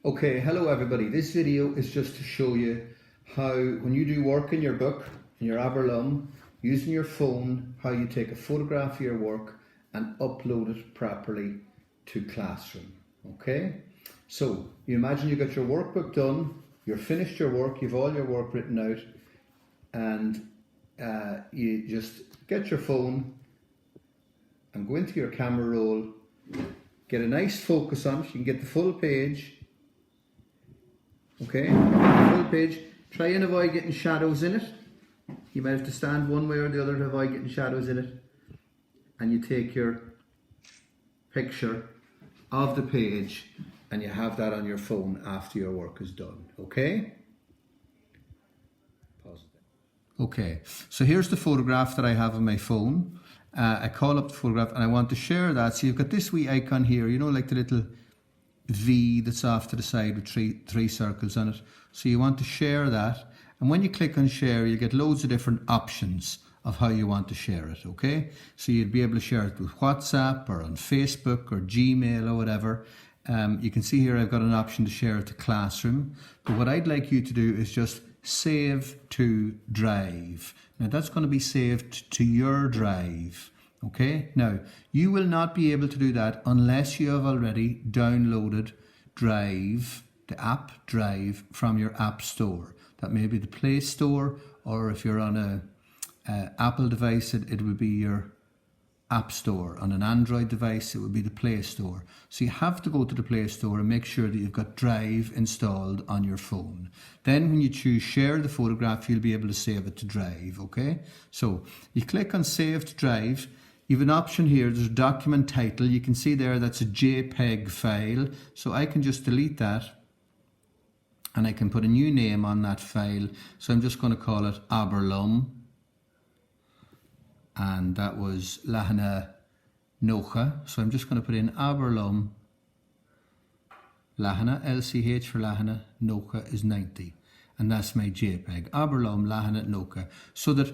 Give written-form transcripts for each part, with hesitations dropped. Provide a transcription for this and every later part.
Okay, hello everybody. This video is just to show you how, when you do work in your book, in your Aberlum, using your phone, how you take a photograph of your work and upload it properly to Classroom. Okay? So, you imagine you got your workbook done, you're finished your work, you've all your work written out, and you just get your phone and go into your camera roll, get a nice focus on it, you can get the full page. Okay, full page. Try and avoid getting shadows in it. You might have to stand one way or the other to avoid getting shadows in it. And you take your picture of the page and you have that on your phone after your work is done. Okay? Pause it. Okay, so here's the photograph that I have on my phone. I call up the photograph and I want to share that. So you've got this wee icon here, you know, like the little V that's off to the side with three circles on it. So you want to share that, and when you click on share you get loads of different options of how you want to share it. Okay, so you'd be able to share it with WhatsApp or on Facebook or Gmail or whatever. You can see here I've got an option to share it to Classroom, but what I'd like you to do is just save to Drive. Now that's going to be saved to your Drive. Okay, now you will not be able to do that unless you have already downloaded Drive, the app Drive, from your App Store. That may be the Play Store, or if you're on a Apple device, it would be your App Store. On an Android device, it would be the Play Store. So you have to go to the Play Store and make sure that you've got Drive installed on your phone. Then when you choose Share the Photograph, you'll be able to save it to Drive. Okay, so you click on Save to Drive. You have an option here, there's a document title. You can see there that's a JPEG file. So I can just delete that and I can put a new name on that file. So I'm just going to call it Aberlum. And that was Lahana Nocha. So I'm just going to put in Aberlum Lahana, LCH for Lahana, Nocha is 90. And that's my JPEG, Aberlum Lahana Nocha. So that,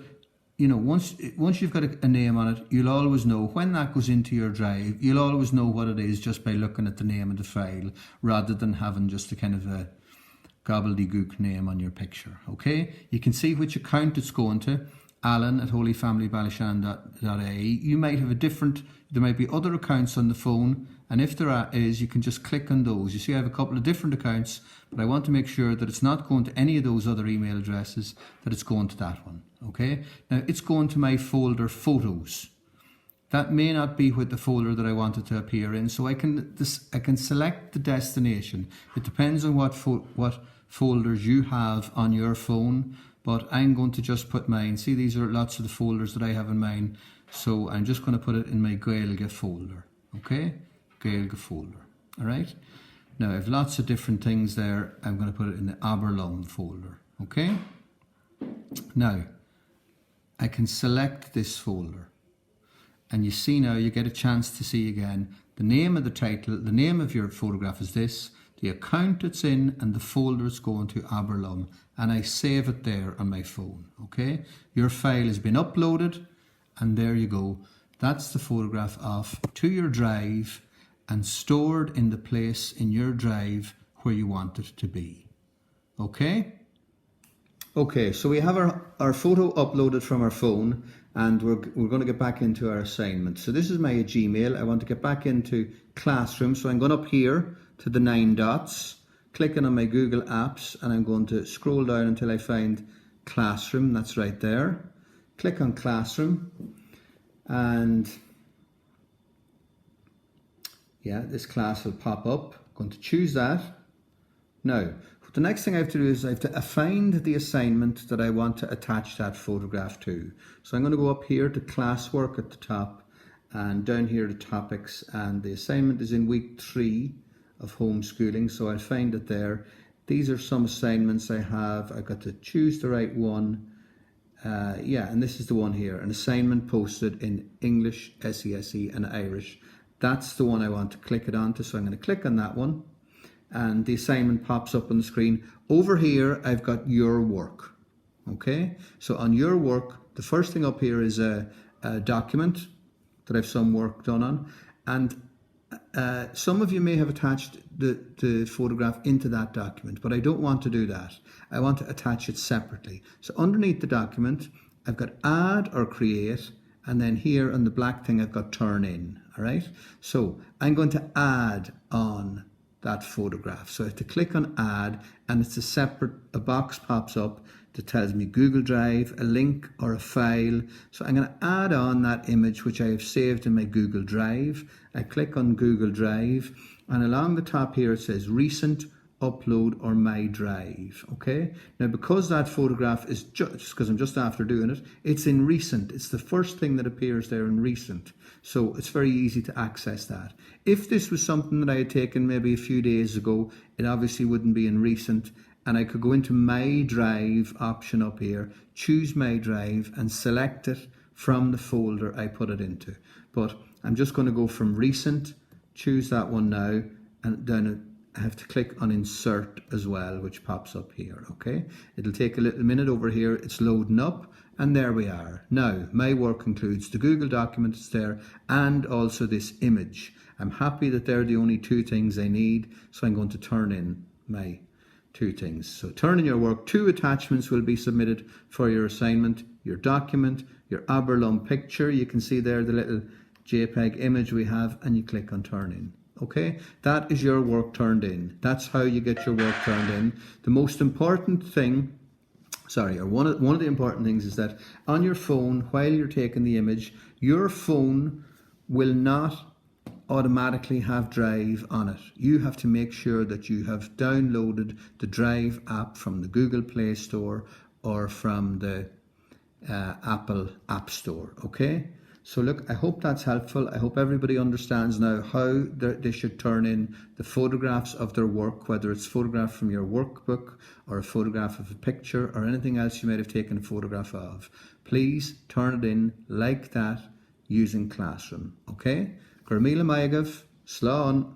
you know, once you've got a name on it, you'll always know when that goes into your Drive. You'll always know what it is just by looking at the name of the file, rather than having just a kind of a gobbledygook name on your picture. Okay, you can see which account it's going to. Alan at holyfamilyballyshan.ie. You might have a different, there might be other accounts on the phone, and if there is, you can just click on those. You see I have a couple of different accounts, but I want to make sure that it's not going to any of those other email addresses, that it's going to that one. Okay, now it's going to my folder Photos. That may not be with the folder that I want it to appear in, so I can select the destination. It depends on what folders you have on your phone, but I'm going to just put mine. See, these are lots of the folders that I have in mine, so I'm just going to put it in my Gaeilge folder. Okay, Gaeilge folder. All right. Now I have lots of different things there. I'm going to put it in the Aberlum folder. Okay. Now I can select this folder, and you see now you get a chance to see again the name of the title, the name of your photograph is this, the account it's in, and the folder it's going to, Aberlum, and I save it there on my phone. Okay, your file has been uploaded, and there you go. That's the photograph off to your Drive and stored in the place in your Drive where you want it to be. Okay. Okay, so we have our photo uploaded from our phone, and we're going to get back into our assignment. So this is my Gmail. I want to get back into Classroom, so I'm going up here to the 9 dots, clicking on my Google Apps, and I'm going to scroll down until I find Classroom. That's right there. Click on Classroom, and yeah, this class will pop up. I'm going to choose that. Now, the next thing I have to do is I have to find the assignment that I want to attach that photograph to. So I'm going to go up here to classwork at the top, and down here to topics, and the assignment is in week 3 of homeschooling, so I'll find it there. These are some assignments I have. I've got to choose the right one. Yeah, and this is the one here, an assignment posted in English, SESE and Irish. That's the one I want to click it onto, so I'm going to click on that one, and the assignment pops up on the screen. Over here I've got your work. Okay, so on your work, the first thing up here is a document that I've some work done on, and some of you may have attached the photograph into that document, but I don't want to do that. I want to attach it separately. So underneath the document, I've got add or create, and then here on the black thing, I've got turn in, all right? So I'm going to add on that photograph. So I have to click on add, and it's a box pops up that tells me Google Drive, a link or a file. So I'm going to add on that image which I have saved in my Google Drive. I click on Google Drive, and along the top here it says recent, upload or my drive. Okay, now because that photograph is just because I'm just after doing it, it's in recent. It's the first thing that appears there in recent, so it's very easy to access that. If this was something that I had taken maybe a few days ago, it obviously wouldn't be in recent, and I could go into my drive option up here, choose my drive and select it from the folder I put it into. But I'm just going to go from recent, choose that one now, and then I have to click on insert as well, which pops up here. Okay, it'll take a little minute over here. It's loading up, and there we are. Now my work includes the Google document that's there and also this image. I'm happy that they're the only two things I need, so I'm going to turn in my two things. So turn in your work. 2 attachments will be submitted for your assignment: your document, your Aberlum picture. You can see there the little JPEG image we have, and you click on turn in. Okay, that is your work turned in. That's how you get your work turned in. The most important thing, one of the important things is that on your phone, while you're taking the image, your phone will not automatically have Drive on it. You have to make sure that you have downloaded the Drive app from the Google Play Store or from the Apple App Store. Okay, so look, I hope that's helpful. I hope everybody understands now how they should turn in the photographs of their work, whether it's photograph from your workbook or a photograph of a picture or anything else you might have taken a photograph of. Please turn it in like that using Classroom. Okay, Gurmila Maigov, Slán.